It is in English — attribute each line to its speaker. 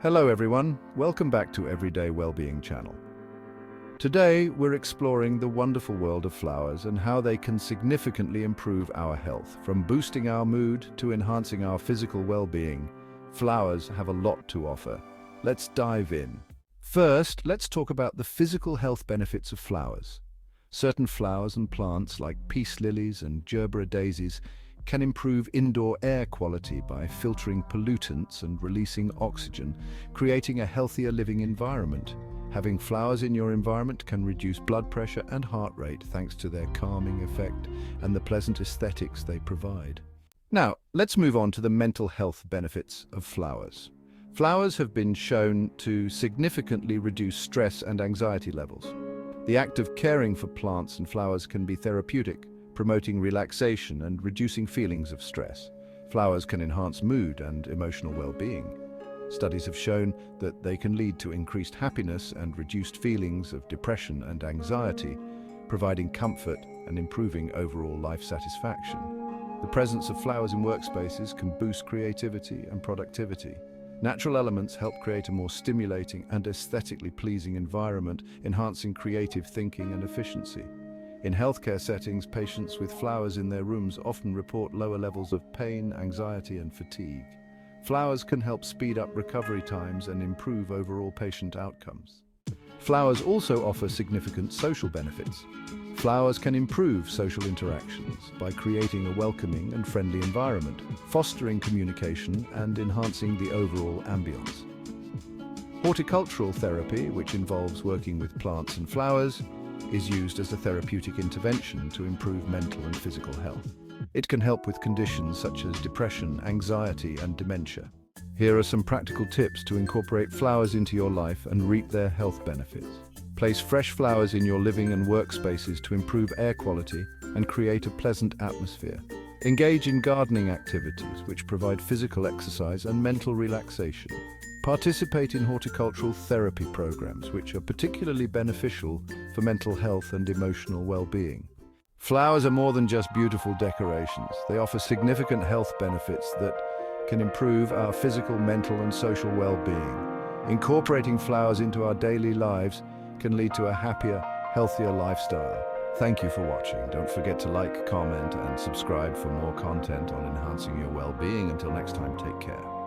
Speaker 1: Hello everyone, welcome back to Everyday Wellbeing Channel. Today we're exploring the wonderful world of flowers and how they can significantly improve our health. From boosting our mood to enhancing our physical well-being, flowers have a lot to offer. Let's dive in. First, let's talk about the physical health benefits of flowers. Certain flowers and plants like peace lilies and gerbera daisies can improve indoor air quality by filtering pollutants and releasing oxygen, creating a healthier living environment. Having flowers in your environment can reduce blood pressure and heart rate thanks to their calming effect and the pleasant aesthetics they provide. Now, let's move on to the mental health benefits of flowers. Flowers have been shown to significantly reduce stress and anxiety levels. The act of caring for plants and flowers can be therapeutic, promoting relaxation and reducing feelings of stress. Flowers can enhance mood and emotional well-being. Studies have shown that they can lead to increased happiness and reduced feelings of depression and anxiety, providing comfort and improving overall life satisfaction. The presence of flowers in workspaces can boost creativity and productivity. Natural elements help create a more stimulating and aesthetically pleasing environment, enhancing creative thinking and efficiency. In healthcare settings, patients with flowers in their rooms often report lower levels of pain, anxiety, and fatigue. Flowers can help speed up recovery times and improve overall patient outcomes. Flowers also offer significant social benefits. Flowers can improve social interactions by creating a welcoming and friendly environment, fostering communication and enhancing the overall ambience. Horticultural therapy, which involves working with plants and flowers, is used as a therapeutic intervention to improve mental and physical health. It can help with conditions such as depression, anxiety, and dementia. Here are some practical tips to incorporate flowers into your life and reap their health benefits. Place fresh flowers in your living and workspaces to improve air quality and create a pleasant atmosphere. Engage in gardening activities which provide physical exercise and mental relaxation. Participate in horticultural therapy programs which are particularly beneficial for mental health and emotional well-being. Flowers are more than just beautiful decorations. They offer significant health benefits that can improve our physical, mental, and social well-being. Incorporating flowers into our daily lives can lead to a happier, healthier lifestyle. Thank you for watching. Don't forget to like, comment, and subscribe for more content on enhancing your well-being. Until next time, take care.